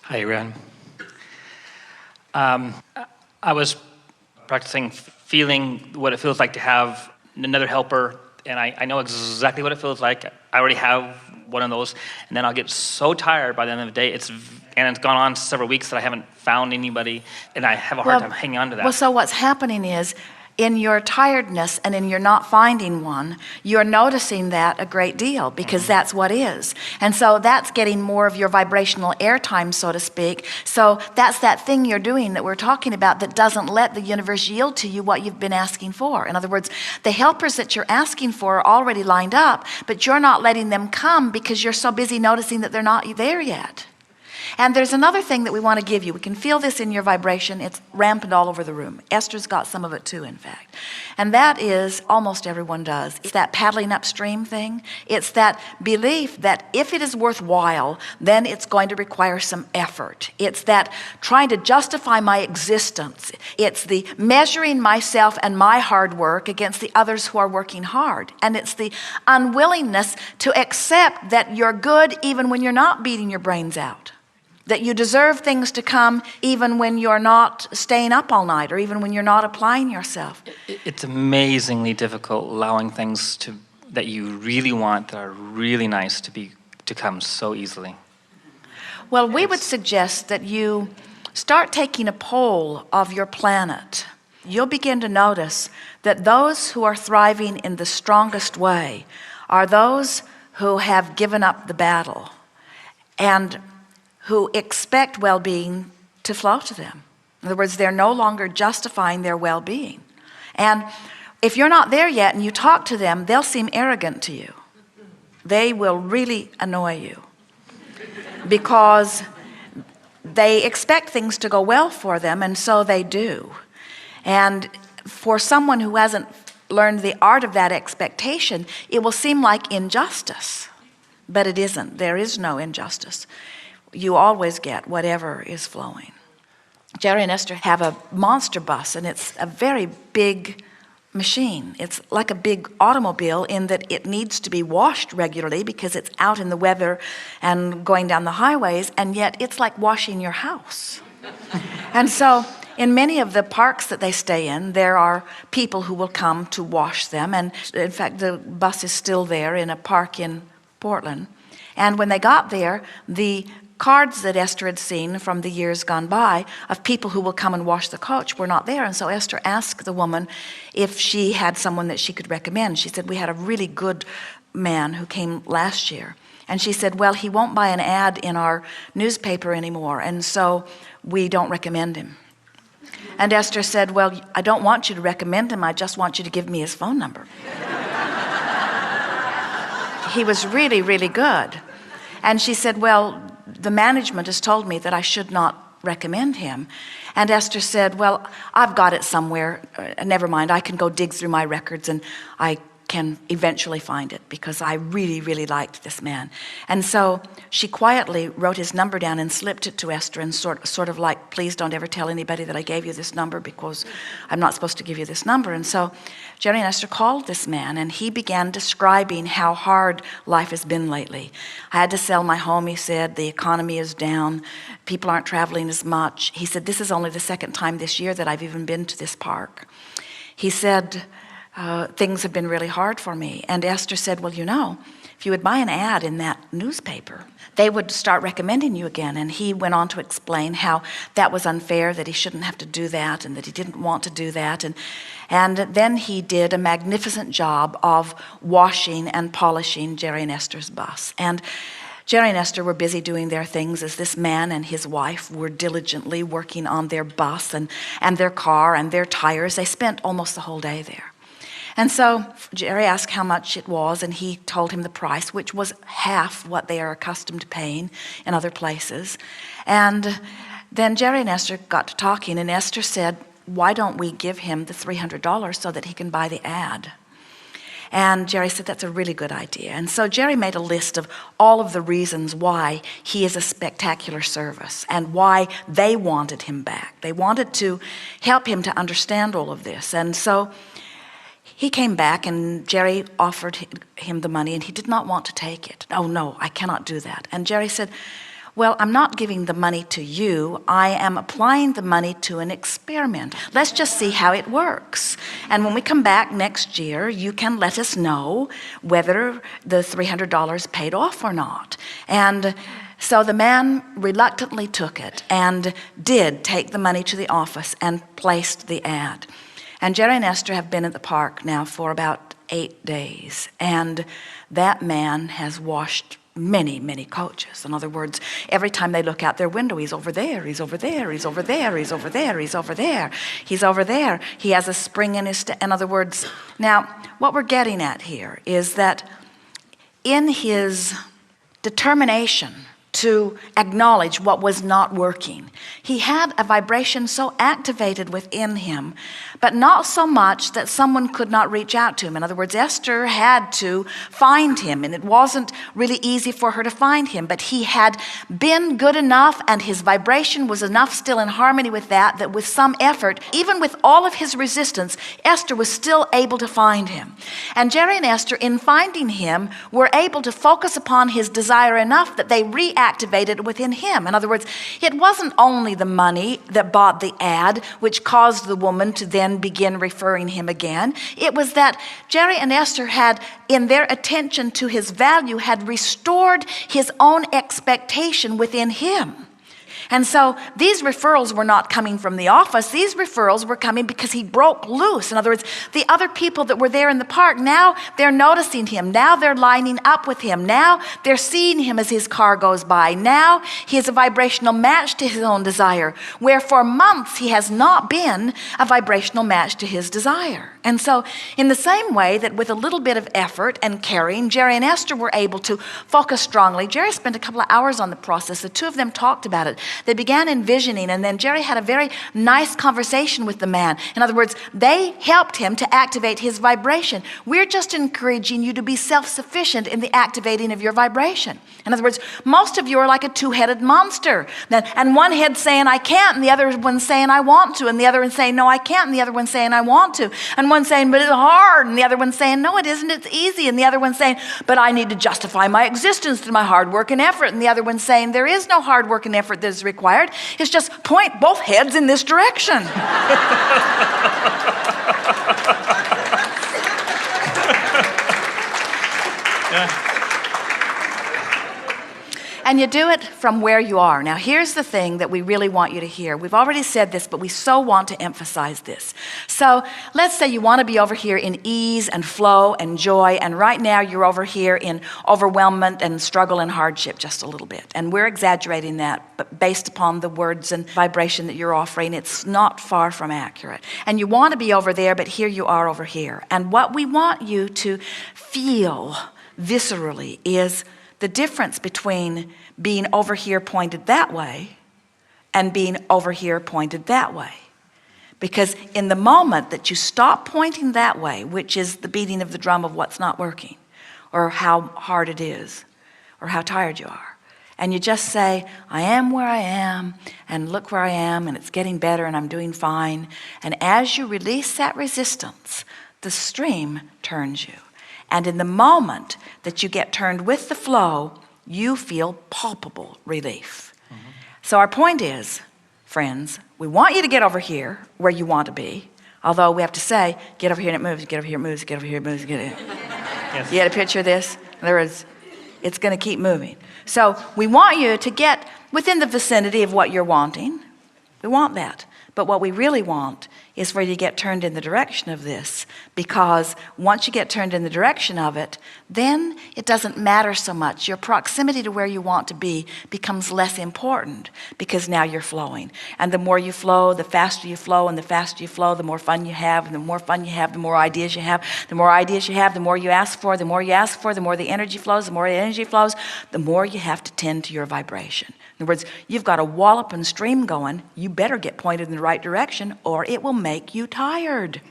Hi, Abraham. I was practicing feeling what it feels like to have another helper, and I know exactly what it feels like. I already have one of those, and then I'll get so tired by the end of the day. It's gone on several weeks that I haven't found anybody, and I have a hard time hanging on to that. Well, so what's happening is, in your tiredness and in your not finding one, you're noticing that a great deal because that's what is. And so that's getting more of your vibrational airtime, so to speak. So that's that thing you're doing that we're talking about that doesn't let the universe yield to you what you've been asking for. In other words, the helpers that you're asking for are already lined up, but you're not letting them come because you're so busy noticing that they're not there yet. And there's another thing that we want to give you. We can feel this in your vibration. It's rampant all over the room. Esther's got some of it too, in fact. And that is, almost everyone does. It's that paddling upstream thing. It's that belief that if it is worthwhile, then it's going to require some effort. It's that trying to justify my existence. It's the measuring myself and my hard work against the others who are working hard. And it's the unwillingness to accept that you're good even when you're not beating your brains out. That you deserve things to come even when you're not staying up all night or even when you're not applying yourself. It's amazingly difficult allowing things that you really want, that are really nice, to come so easily. Well, we would suggest that you start taking a poll of your planet. You'll begin to notice that those who are thriving in the strongest way are those who have given up the battle and who expect well-being to flow to them. In other words, they're no longer justifying their well-being. And if you're not there yet and you talk to them, they'll seem arrogant to you. They will really annoy you because they expect things to go well for them, and so they do. And for someone who hasn't learned the art of that expectation, it will seem like injustice, but it isn't. There is no injustice. You always get whatever is flowing. Jerry and Esther have a monster bus, and it's a very big machine. It's like a big automobile in that it needs to be washed regularly because it's out in the weather and going down the highways, and yet it's like washing your house. And so in many of the parks that they stay in, there are people who will come to wash them. And in fact, the bus is still there in a park in Portland. And when they got there, the cards that Esther had seen from the years gone by of people who will come and wash the coach were not there. And so Esther asked the woman if she had someone that she could recommend. She said, we had a really good man who came last year. And she said, well, he won't buy an ad in our newspaper anymore, and so we don't recommend him. And Esther said, well, I don't want you to recommend him. I just want you to give me his phone number. He was really, really good. And she said, well, the management has told me that I should not recommend him. And Esther said, well, I've got it somewhere. Never mind, I can go dig through my records and I can eventually find it because I really, really liked this man. And so she quietly wrote his number down and slipped it to Esther and sort of like, please don't ever tell anybody that I gave you this number because I'm not supposed to give you this number. And so Jerry and Esther called this man, and he began describing how hard life has been lately. I had to sell my home, he said. The economy is down. People aren't traveling as much. He said, this is only the second time this year that I've even been to this park. He said, things have been really hard for me. And Esther said, well, you know, if you would buy an ad in that newspaper, they would start recommending you again. And he went on to explain how that was unfair, that he shouldn't have to do that, and that he didn't want to do that. And then he did a magnificent job of washing and polishing Jerry and Esther's bus. And Jerry and Esther were busy doing their things as this man and his wife were diligently working on their bus and their car and their tires. They spent almost the whole day there. And so Jerry asked how much it was, and he told him the price, which was half what they are accustomed to paying in other places. And then Jerry and Esther got to talking, and Esther said, why don't we give him the $300 so that he can buy the ad? And Jerry said, that's a really good idea. And so Jerry made a list of all of the reasons why he is a spectacular service and why they wanted him back. They wanted to help him to understand all of this. And so he came back, and Jerry offered him the money, and he did not want to take it. Oh, no, I cannot do that. And Jerry said, Well, I'm not giving the money to you. I am applying the money to an experiment. Let's just see how it works. And when we come back next year, you can let us know whether the $300 paid off or not. And so the man reluctantly took it and did take the money to the office and placed the ad. And Jerry and Esther have been at the park now for about 8 days. And that man has washed many, many coaches. In other words, every time they look out their window, he's over there, he's over there, he's over there, he's over there, he's over there, he's over there. He has a spring in his step. In other words, now what we're getting at here is that in his determination to acknowledge what was not working, he had a vibration so activated within him, but not so much that someone could not reach out to him. In other words, Esther had to find him, and it wasn't really easy for her to find him, but he had been good enough, and his vibration was enough still in harmony with that, that with some effort, even with all of his resistance, Esther was still able to find him. And Jerry and Esther, in finding him, were able to focus upon his desire enough that they reactivated within him. In other words, it wasn't only the money that bought the ad, which caused the woman to then begin referring him again. It was that Jerry and Esther had, in their attention to his value, had restored his own expectation within him. And so these referrals were not coming from the office. These referrals were coming because he broke loose. In other words, the other people that were there in the park, now they're noticing him. Now they're lining up with him. Now they're seeing him as his car goes by. Now he is a vibrational match to his own desire, where for months he has not been a vibrational match to his desire. And so in the same way that with a little bit of effort and caring, Jerry and Esther were able to focus strongly. Jerry spent a couple of hours on the process. The two of them talked about it. They began envisioning, and then Jerry had a very nice conversation with the man. In other words, they helped him to activate his vibration. We're just encouraging you to be self-sufficient in the activating of your vibration. In other words, most of you are like a two-headed monster. And one head saying, I can't, and the other one saying, I want to, and the other one saying, no, I can't, and the other one saying, I want to. And one saying, but it's hard, and the other one saying, no, it isn't, it's easy. And the other one saying, but I need to justify my existence through my hard work and effort. And the other one saying, there is no hard work and effort that is required. It's just point both heads in this direction. Yeah. And you do it from where you are. Now, here's the thing that we really want you to hear. We've already said this, but we so want to emphasize this. So let's say you want to be over here in ease and flow and joy, and right now you're over here in overwhelmment and struggle and hardship just a little bit. And we're exaggerating that, but based upon the words and vibration that you're offering, it's not far from accurate. And you want to be over there, but here you are over here. And what we want you to feel viscerally is the difference between being over here pointed that way and being over here pointed that way. Because in the moment that you stop pointing that way, which is the beating of the drum of what's not working, or how hard it is, or how tired you are, and you just say, I am where I am, and look where I am, and it's getting better, and I'm doing fine. And as you release that resistance, the stream turns you. And in the moment that you get turned with the flow, you feel palpable relief. Mm-hmm. So our point is, friends, we want you to get over here where you want to be. Although we have to say, get over here and it moves, get over here, it moves, get over here, it moves, get it. Yes. You had a picture of this? In other words, it's going to keep moving. So we want you to get within the vicinity of what you're wanting. We want that. But what we really want is for you to get turned in the direction of this, because once you get turned in the direction of it, then it doesn't matter so much. Your proximity to where you want to be becomes less important, because now you're flowing. And the more you flow, the faster you flow, and the faster you flow, the more fun you have, and the more fun you have, the more ideas you have. The more ideas you have, the more you ask for, the more you ask for, the more the energy flows, the more the energy flows, the more you have to tend to your vibration. In other words, you've got a walloping stream going. You better get pointed in the right direction, or it will make you tired.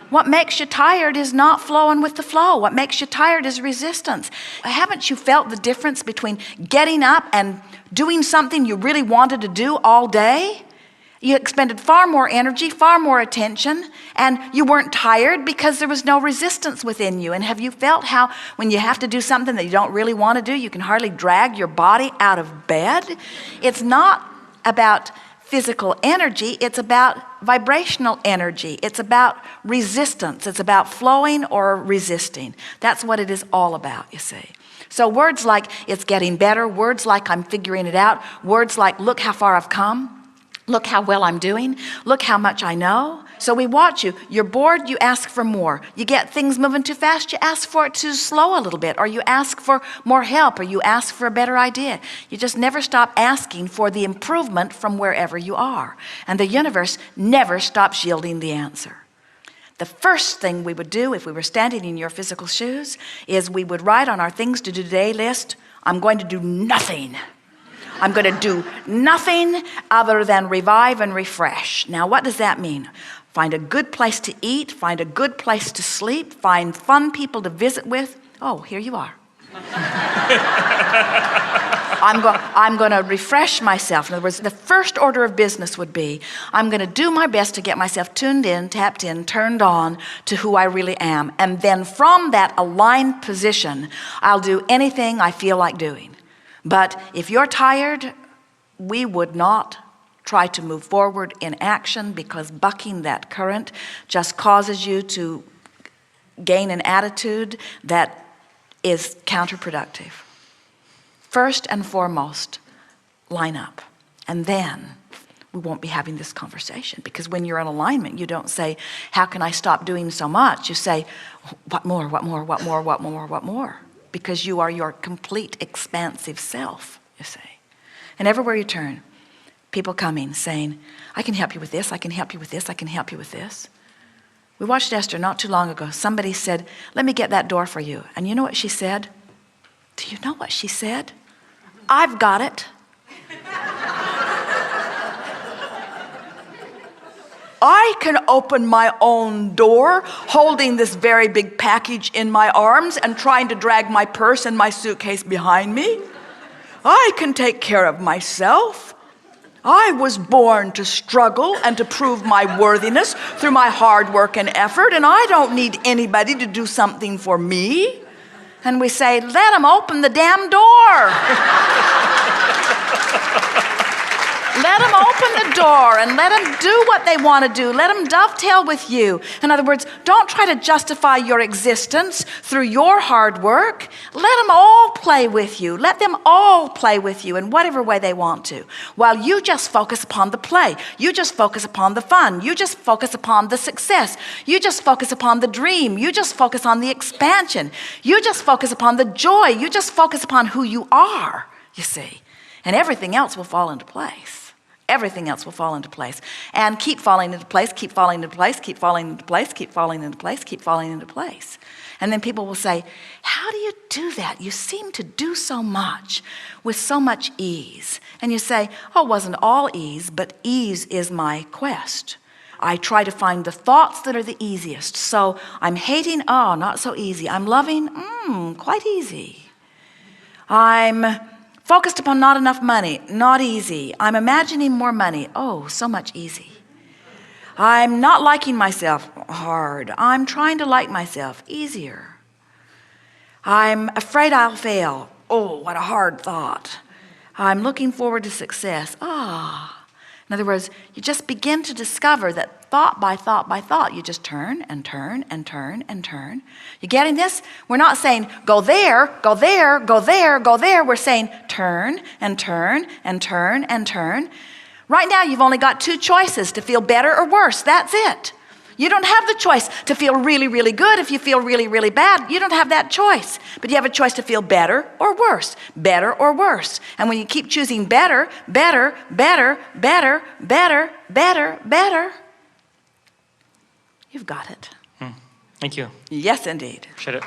What makes you tired is not flowing with the flow. What makes you tired is resistance. Haven't you felt the difference between getting up and doing something you really wanted to do all day? You expended far more energy, far more attention, and you weren't tired because there was no resistance within you. And have you felt how when you have to do something that you don't really want to do, you can hardly drag your body out of bed? It's not about physical energy, it's about vibrational energy. It's about resistance. It's about flowing or resisting. That's what it is all about, you see. So words like it's getting better, words like I'm figuring it out, words like look how far I've come, look how well I'm doing, look how much I know. So we watch you. You're bored, you ask for more. You get things moving too fast, you ask for it to slow a little bit, or you ask for more help, or you ask for a better idea. You just never stop asking for the improvement from wherever you are. And the universe never stops yielding the answer. The first thing we would do if we were standing in your physical shoes is we would write on our things to do today list, I'm going to do nothing. I'm going to do nothing other than revive and refresh. Now, what does that mean? Find a good place to eat, find a good place to sleep, find fun people to visit with. Oh, here you are. I'm going to refresh myself. In other words, the first order of business would be, I'm going to do my best to get myself tuned in, tapped in, turned on to who I really am. And then from that aligned position, I'll do anything I feel like doing. But if you're tired, we would not try to move forward in action, because bucking that current just causes you to gain an attitude that is counterproductive. First and foremost, line up. And then we won't be having this conversation, because when you're in alignment, you don't say, how can I stop doing so much? You say, what more, what more, what more, what more, what more? Because you are your complete expansive self, you see. And everywhere you turn, people coming saying, I can help you with this, I can help you with this, I can help you with this. We watched Esther not too long ago. Somebody said, let me get that door for you. And you know what she said? Do you know what she said? I've got it. I can open my own door, holding this very big package in my arms and trying to drag my purse and my suitcase behind me. I can take care of myself. I was born to struggle and to prove my worthiness through my hard work and effort, and I don't need anybody to do something for me. And we say, let them open the damn door. Let them open the door and let them do what they want to do. Let them dovetail with you. In other words, don't try to justify your existence through your hard work. Let them all play with you. Let them all play with you in whatever way they want to, while you just focus upon the play. You just focus upon the fun. You just focus upon the success. You just focus upon the dream. You just focus on the expansion. You just focus upon the joy. You just focus upon who you are, you see. And everything else will fall into place. Everything else will fall into place. And keep falling into place, keep falling into place, keep falling into place, keep falling into place, keep falling into place. And then people will say, how do you do that? You seem to do so much with so much ease. And you say, oh, it wasn't all ease, but ease is my quest. I try to find the thoughts that are the easiest. So I'm hating, oh, not so easy. I'm loving, quite easy. I'm focused upon not enough money, not easy. I'm imagining more money, oh, so much easy. I'm not liking myself, hard. I'm trying to like myself, easier. I'm afraid I'll fail, oh, what a hard thought. I'm looking forward to success, In other words, you just begin to discover that thought by thought by thought, you just turn and turn and turn and turn. You getting this? We're not saying go there, go there, go there, go there. We're saying turn and turn and turn and turn. Right now, you've only got two choices: to feel better or worse. That's it. You don't have the choice to feel really, really good. If you feel really, really bad, you don't have that choice. But you have a choice to feel better or worse, better or worse. And when you keep choosing better, better, better, better, better, better, better, you've got it. Thank you. Yes, indeed. Appreciate it.